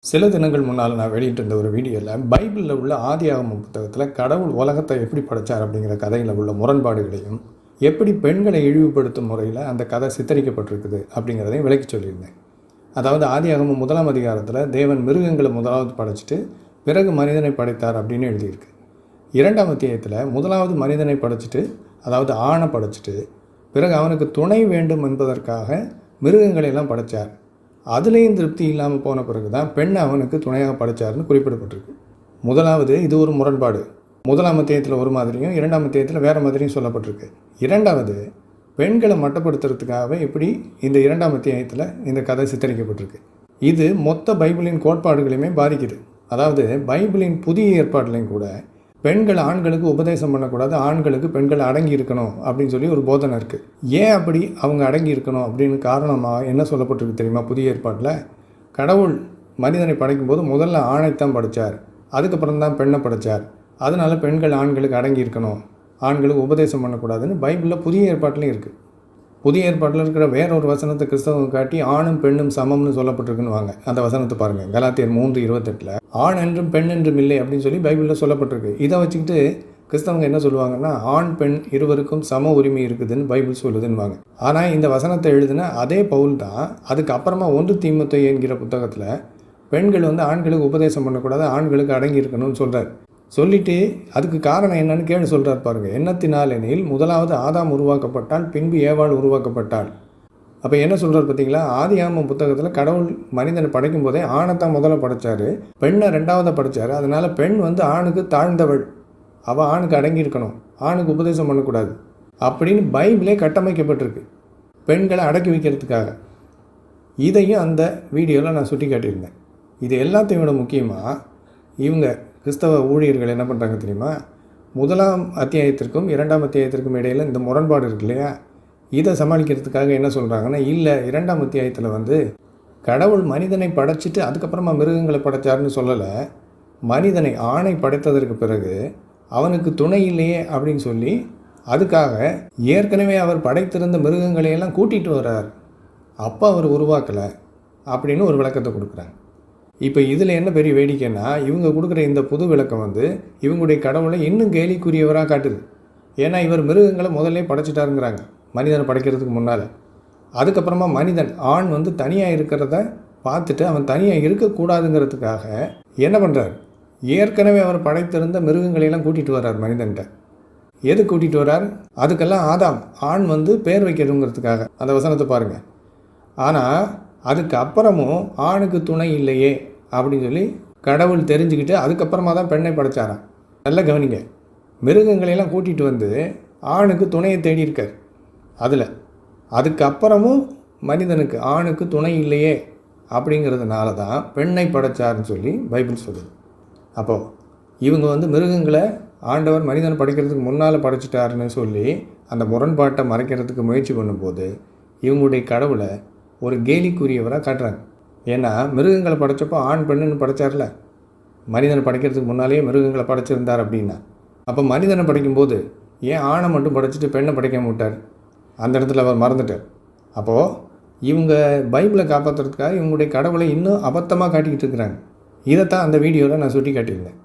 சில தினங்கள் முன்னால் நான் வெளியிட்டிருந்த ஒரு வீடியோவில் பைபிளில் உள்ள ஆதியாகமம் புத்தகத்தில் கடவுள் உலகத்தை எப்படி படைச்சார் அப்படிங்கிற கதையில் உள்ள முரண்பாடுகளையும் எப்படி பெண்களை இழிவுபடுத்தும் முறையில் அந்த கதை சித்தரிக்கப்பட்டிருக்குது அப்படிங்கிறதையும் விளக்கி சொல்லியிருந்தேன். அதாவது ஆதியாகமம் 1ஆம் அதிகாரத்தில் தேவன் மிருகங்களை முதலாவது படைச்சிட்டு பிறகு மனிதனை படைத்தார் அப்படின்னு எழுதியிருக்கு. 2ஆம் அத்தியாயத்தில் முதலாவது மனிதனை படைச்சிட்டு, அதாவது ஆணை படைச்சிட்டு பிறகு அவனுக்கு துணை வேண்டும் என்பதற்காக மிருகங்களையெல்லாம் படைத்தார். அதுலேயும் திருப்தி இல்லாமல் போன பிறகு தான் பெண்ணை அவனுக்கு துணையாக படைச்சார்னு குறிப்பிடப்பட்டிருக்கு. முதலாவது இது ஒரு முரண்பாடு. 1ஆம் அத்தியாயத்தில் ஒரு மாதிரியும் 2ஆம் அத்தியாயத்தில் வேறு மாதிரியும் சொல்லப்பட்டிருக்கு. இரண்டாவது, பெண்களை மட்டப்படுத்துறதுக்காகவே இப்படி இந்த 2ஆம் அத்தியாயத்தில் இந்த கதை சித்தரிக்கப்பட்டிருக்கு. இது மொத்த பைபிளின் கோட்பாடுகளையுமே பாதிக்குது. அதாவது பைபிளின் புதிய ஏற்பாடுலையும் கூட பெண்கள் ஆண்களுக்கு உபதேசம் பண்ணக்கூடாது, ஆண்களுக்கு பெண்கள் அடங்கி இருக்கணும் அப்படின்னு சொல்லி ஒரு போதனை இருக்குது. ஏன் அப்படி அவங்க அடங்கி இருக்கணும் அப்படின்னு காரணமாக என்ன சொல்லப்பட்டிருக்கு தெரியுமா? புதிய ஏற்பாட்டில் கடவுள் மனிதனை படைக்கும்போது முதல்ல ஆணைத்தான் படைத்தார், அதுக்கப்புறம் தான் பெண்ணை படைத்தார். அதனால் பெண்கள் ஆண்களுக்கு அடங்கி இருக்கணும், ஆண்களுக்கு உபதேசம் பண்ணக்கூடாதுன்னு பைபிளில் புதிய ஏற்பாட்டிலையும் இருக்குது. புதிய ஏற்பாட்டில் இருக்கிற வேற ஒரு வசனத்தை கிறிஸ்தவங்க காட்டி ஆணும் பெண்ணும் சமம்னு சொல்லப்பட்டிருக்குன்னு வாங்க. அந்த வசனத்தை பாருங்கள், கலாத்தியர் 3:28. ஆண் என்றும் பெண் என்றும் இல்லை அப்படின்னு சொல்லி பைபிளில் சொல்லப்பட்டிருக்கு. இதை வச்சுக்கிட்டு கிறிஸ்தவங்க என்ன சொல்லுவாங்கன்னா, ஆண் பெண் இருவருக்கும் சம உரிமை இருக்குதுன்னு பைபிள் சொல்லுதுன்னுவாங்க. ஆனால் இந்த வசனத்தை எழுதின அதே பவுல் தான் அதுக்கப்புறமா 1 தீமோத்தேயு என்கிற புத்தகத்தில் பெண்கள் ஆண்களுக்கு உபதேசம் பண்ணக்கூடாது, ஆண்களுக்கு அடங்கி இருக்கணும்னு சொல்கிறார். சொல்லிவிட்டு அதுக்கு காரணம் என்னன்னு கேள்வி சொல்கிறார் பாருங்கள். எண்ணத்தினால் எனில் முதலாவது ஆதாம் உருவாக்கப்பட்டால் பின்பு ஏவாள் உருவாக்கப்பட்டாள். அப்போ என்ன சொல்கிறார் பார்த்தீங்களா? ஆதியாகமம் புத்தகத்தில் கடவுள் மனிதனை படைக்கும் போதே ஆணைத்தான் முதல்ல படைத்தார், பெண்ணை 2ஆவதாக படைத்தார். அதனால் பெண் ஆணுக்கு தாழ்ந்தவள், அவள் ஆணுக்கு அடங்கி இருக்கணும், ஆணுக்கு உபதேசம் பண்ணக்கூடாது அப்படின்னு பைபிளே கட்டமைக்கப்பட்டிருக்கு பெண்களை அடக்கி வைக்கிறதுக்காக. இதையும் அந்த வீடியோவில் நான் சுட்டி காட்டியிருந்தேன். இது எல்லாத்தையும் விட முக்கியமாக இவங்க கிறிஸ்தவ ஊழியர்கள் என்ன பண்ணுறாங்க தெரியுமா? 1ஆம் அத்தியாயத்திற்கும் 2ஆம் அத்தியாயத்திற்கும் இடையில் இந்த முரண்பாடு இருக்கு இல்லையா, இதை சமாளிக்கிறதுக்காக என்ன சொல்கிறாங்கன்னா, இல்லை 2ஆம் அத்தியாயத்தில் கடவுள் மனிதனை படைச்சிட்டு அதுக்கப்புறமா மிருகங்களை படைச்சார்னு சொல்லலை, மனிதனை ஆணை படைத்ததற்கு பிறகு அவனுக்கு துணை இல்லையே அப்படின்னு சொல்லி அதுக்காக ஏற்கனவே அவர் படைத்திருந்த மிருகங்களையெல்லாம் கூட்டிகிட்டு வர்றார், அப்போ அவர் உருவாக்கலை அப்படின்னு ஒரு விளக்கத்தை கொடுக்குறாங்க. இப்போ இதில் என்ன பெரிய வேடிக்கைன்னா, இவங்க கொடுக்குற இந்த புது விளக்கம் இவங்களுடைய கடவுளை இன்னும் கேலிக்குரியவராக காட்டுது. ஏன்னா இவர் மிருகங்களை முதல்ல படைச்சிட்டாருங்கிறாங்க மனிதனை படைக்கிறதுக்கு முன்னால். அதுக்கப்புறமா மனிதன் ஆண் தனியாக இருக்கிறத பார்த்துட்டு அவன் தனியாக இருக்கக்கூடாதுங்கிறதுக்காக என்ன பண்ணுறார், ஏற்கனவே அவர் படைத்திருந்த மிருகங்களையெல்லாம் கூட்டிகிட்டு வர்றார் மனிதன்கிட்ட. எது கூட்டிகிட்டு வர்றார்? அதுக்கெல்லாம் ஆதாம் ஆண் பேர் வைக்கணுங்கிறதுக்காக. அந்த வசனத்தை பாருங்கள். ஆனால் அதுக்கு அப்புறமும் ஆணுக்கு துணை இல்லையே அப்படின்னு சொல்லி கடவுள் தெரிஞ்சுக்கிட்டு அதுக்கப்புறமா தான் பெண்ணை படைச்சாராம். நல்லா கவனிங்க, மிருகங்களையெல்லாம் கூட்டிகிட்டு ஆணுக்கு துணையை தேடியிருக்கார். அதுக்கப்புறமும் மனிதனுக்கு ஆணுக்கு துணை இல்லையே அப்படிங்கிறதுனால தான் பெண்ணை படைச்சாருன்னு சொல்லி பைபிள் சொல்லுது. அப்போது இவங்க மிருகங்களை ஆண்டவர் மனிதனை படைக்கிறதுக்கு முன்னால் படைச்சிட்டாருன்னு சொல்லி அந்த முரண்பாட்டை மறைக்கிறதுக்கு முயற்சி பண்ணும்போது இவங்களுடைய கடவுளை ஒரு கேலிக்குரியவராக காட்டுறாங்க. ஏன்னா மிருகங்களை படைச்சப்போ ஆண் பெண்ணுன்னு படைச்சார்ல, மனிதனை படைக்கிறதுக்கு முன்னாலேயே மிருகங்களை படைச்சிருந்தார் அப்படின்னா, அப்போ மனிதனை படைக்கும்போது ஏன் ஆணை மட்டும் படைச்சிட்டு பெண்ணை படைக்க மாட்டார்? அந்த இடத்துல அவர் மறந்துட்டார். அப்போது இவங்க பைபிளை காப்பாற்றுறதுக்காக இவங்களுடைய கடவுளை இன்னும் அபத்தமாக காட்டிக்கிட்டு இருக்கிறாங்க. இதைத்தான் அந்த வீடியோவில் நான் சுட்டி காட்டியிருந்தேன்.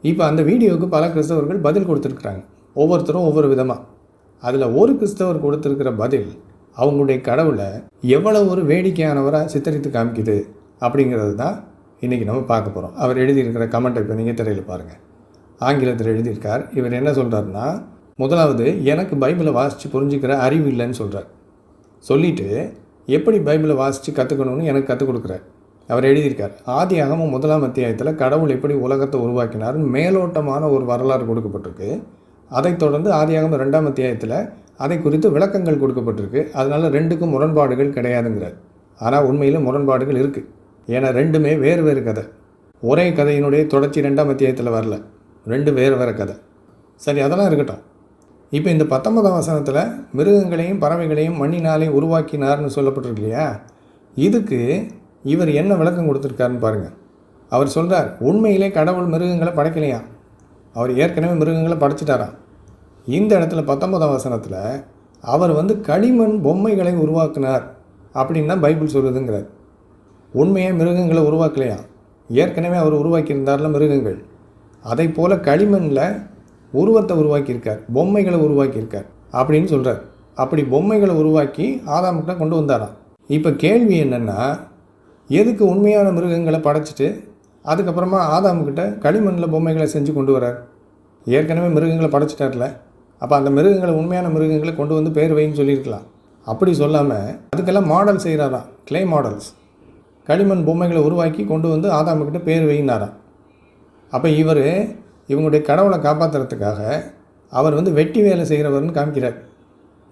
இப்போ அந்த வீடியோவுக்கு பல கிறிஸ்தவர்கள் பதில் கொடுத்துருக்குறாங்க, ஒவ்வொருத்தரும் ஒவ்வொரு விதமாக. அதில் ஒரு கிறிஸ்தவர் கொடுத்துருக்கிற பதில் அவங்களுடைய கடவுளை எவ்வளோ ஒரு வேடிக்கையானவராக சித்தரித்து காமிக்குது அப்படிங்கிறது தான் இன்றைக்கி நம்ம பார்க்க போகிறோம். அவர் எழுதியிருக்கிற கமெண்ட்டை இப்போ நீங்கள் திரையில் பாருங்கள். ஆங்கிலத்தில் எழுதியிருக்கார். இவர் என்ன சொல்கிறாருன்னா, முதலாவது, எனக்கு பைபிளை வாசித்து புரிஞ்சுக்கிற அறிவு இல்லைன்னு சொல்கிறார். சொல்லிவிட்டு எப்படி பைபிளை வாசித்து கற்றுக்கணும்னு எனக்கு கற்றுக் கொடுக்குறார். அவர் எழுதியிருக்கார், ஆதியாகமம் 1ஆம் அத்தியாயத்தில் கடவுள் எப்படி உலகத்தை உருவாக்கினார்னு மேலோட்டமான ஒரு வரலாறு கொடுக்கப்பட்டிருக்கு. அதைத் தொடர்ந்து ஆதியாகமம் 2ஆம் அத்தியாயத்தில் அதை குறித்து விளக்கங்கள் கொடுக்கப்பட்டிருக்கு. அதனால் ரெண்டுக்கும் முரண்பாடுகள் கிடையாதுங்கிறார். ஆனால் உண்மையில் முரண்பாடுகள் இருக்குது. ஏன்னா ரெண்டுமே வேறு வேறு கதை. ஒரே கதையினுடைய தொடர்ச்சி 2ஆம் அத்தியாயத்தில் வரல, ரெண்டு வேறு வேறு கதை. சரி, அதெல்லாம் இருக்கட்டும். இப்போ இந்த 19ஆம் வசனத்தில் மிருகங்களையும் பறவைகளையும் மண்ணினாலே உருவாக்கினார்னு சொல்லப்பட்டிருக்கு இல்லையா, இதுக்கு இவர் என்ன விளக்கம் கொடுத்துருக்காருன்னு பாருங்கள். அவர் சொல்கிறார், உண்மையிலே கடவுள் மிருகங்களை படைக்கலையா, அவர் ஏற்கனவே மிருகங்களை படைச்சிட்டாராம். இந்த இடத்துல 19ஆம் வசனத்தில் அவர் களிமண் பொம்மைகளை உருவாக்கினார் அப்படின்னு தான் பைபிள் சொல்லுதுங்கிறார். உண்மையாக மிருகங்களை உருவாக்கலையா, ஏற்கனவே அவர் உருவாக்கியிருந்தார்ல மிருகங்கள். அதை போல் களிமண்ணில் உருவத்தை உருவாக்கியிருக்கார், பொம்மைகளை உருவாக்கியிருக்கார் அப்படின்னு சொல்கிறார். அப்படி பொம்மைகளை உருவாக்கி ஆதாம்கிட்ட கொண்டு வந்தாராம். இப்போ கேள்வி என்னென்னா, எதுக்கு உண்மையான மிருகங்களை படைச்சிட்டு அதுக்கப்புறமா ஆதாம்கிட்ட களிமண்ணில் பொம்மைகளை செஞ்சு கொண்டு வரார்? ஏற்கனவே மிருகங்களை படைச்சிட்டார்ல, அப்போ அந்த மிருகங்களை உண்மையான மிருகங்களை கொண்டு வந்து பேர் வைன்னு சொல்லியிருக்கலாம். அப்படி சொல்லாமல் அதுக்கெல்லாம் மாடல் செய்கிறாராம், கிளே மாடல்ஸ். களிமண் பொம்மைகளை உருவாக்கி கொண்டு வந்து ஆதாமுக்கிட்ட பேர் வைனாராம். அப்போ இவங்களுடைய கடவுளை காப்பாற்றுறதுக்காக அவர் வந்து வெட்டி வேலை செய்கிறவர்னு காமிக்கிறார்.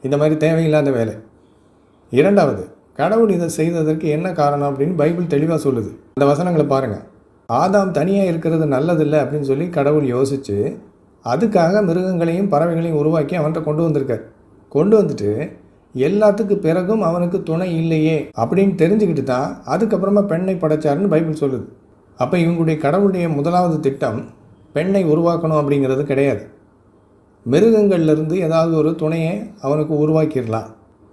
இந்த மாதிரி தேவையில்லாத வேலை. இரண்டாவது, கடவுள் இதை செய்ததற்கு என்ன காரணம் அப்படின்னு பைபிள் தெளிவாக சொல்லுது. அந்த வசனங்களை பாருங்கள். ஆதாம் தனியாக இருக்கிறது நல்லதில்லை அப்படின்னு சொல்லி கடவுள் யோசித்து அதுக்காக மிருகங்களையும் பறவைகளையும் உருவாக்கி அவன்கிட்ட கொண்டு வந்திருக்கார். கொண்டு வந்துட்டு எல்லாத்துக்கு பிறகும் அவனுக்கு துணை இல்லையே அப்படின்னு தெரிஞ்சுக்கிட்டு தான் அதுக்கப்புறமா பெண்ணை படைச்சாருன்னு பைபிள் சொல்லுது. அப்போ இவங்களுடைய கடவுளுடைய முதலாவது திட்டம் பெண்ணை உருவாக்கணும் அப்படிங்கிறது கிடையாது. மிருகங்கள்லேருந்து ஏதாவது ஒரு துணையை அவனுக்கு உருவாக்கிடலாம்.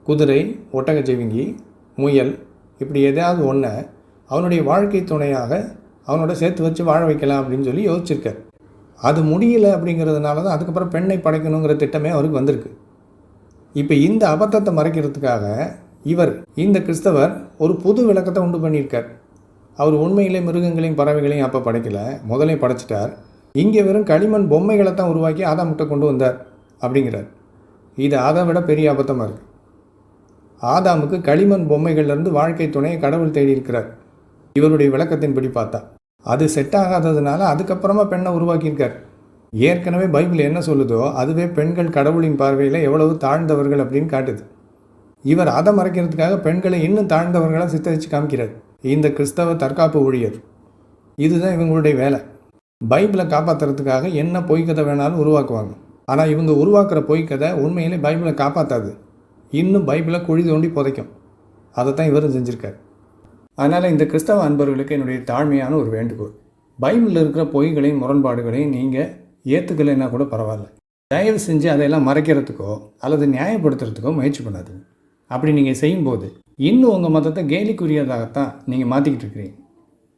குதிரை, ஒட்டகச்சிவிங்கி, முயல், இப்படி எதாவது ஒன்றை அவனுடைய வாழ்க்கை துணையாக அவனோட சேர்த்து வச்சு வாழ வைக்கலாம் அப்படின்னு சொல்லி யோசிச்சிருக்கார். அது முடியலை அப்படிங்கிறதுனால தான் அதுக்கப்புறம் பெண்ணை படைக்கணுங்கிற திட்டமே அவருக்கு வந்திருக்கு. இப்போ இந்த அபத்தத்தை மறைக்கிறதுக்காக இந்த கிறிஸ்தவர் ஒரு புது விளக்கத்தை உண்டு பண்ணியிருக்கார். அவர் உண்மையிலே மிருகங்களையும் பறவைகளையும் அப்போ படைக்கலை, முதலே படைச்சிட்டார். இங்கே வெறும் களிமண் பொம்மைகளை தான் உருவாக்கி ஆதாம்கிட்ட கொண்டு வந்தார் அப்படிங்கிறார். இது அதை விட பெரிய அபத்தமாக இருக்குது. ஆதாமுக்கு களிமண் பொம்மைகள்லேருந்து வாழ்க்கை துணையை கடவுள் தேடி இருக்கிறார். இவருடைய விளக்கத்தின்படி பார்த்தா அது செட் ஆகாததுனால அதுக்கப்புறமா பெண்ணை உருவாக்கியிருக்கார். ஏற்கனவே பைபிள் என்ன சொல்லுதோ அதுவே பெண்கள் கடவுளின் பார்வையில் எவ்வளவு தாழ்ந்தவர்கள் அப்படின்னு காட்டுது. இவர் அதை மறைக்கிறதுக்காக பெண்களை இன்னும் தாழ்ந்தவர்களாக சித்தரித்து காமிக்கிறார். இந்த கிறிஸ்தவ தற்காப்பு ஊழியர். இதுதான் இவங்களுடைய வேலை. பைபிளை காப்பாற்றுறதுக்காக என்ன பொய்க்கதை வேணாலும் உருவாக்குவாங்க. ஆனால் இவங்க உருவாக்குற பொய்க்கதை உண்மையிலே பைபிளை காப்பாற்றாது, இன்னும் பைபிளை குழி தோண்டி புதைக்கும். அதை தான் இவரும் செஞ்சுருக்கார். அதனால் இந்த கிறிஸ்தவ அன்பர்களுக்கு என்னுடைய தாழ்மையான ஒரு வேண்டுகோள், பைபிளில் இருக்கிற பொய்களையும் முரண்பாடுகளையும் நீங்கள் ஏற்றுக்கலைன்னா கூட பரவாயில்ல, தயவு செஞ்சு அதையெல்லாம் மறைக்கிறதுக்கோ அல்லது நியாயப்படுத்துறதுக்கோ முயற்சி பண்ணாதுங்க. அப்படி நீங்கள் செய்யும்போது இன்னும் உங்கள் மதத்தை கேலிக்குரியதாகத்தான் நீங்கள் மாற்றிக்கிட்டு இருக்கிறீங்க.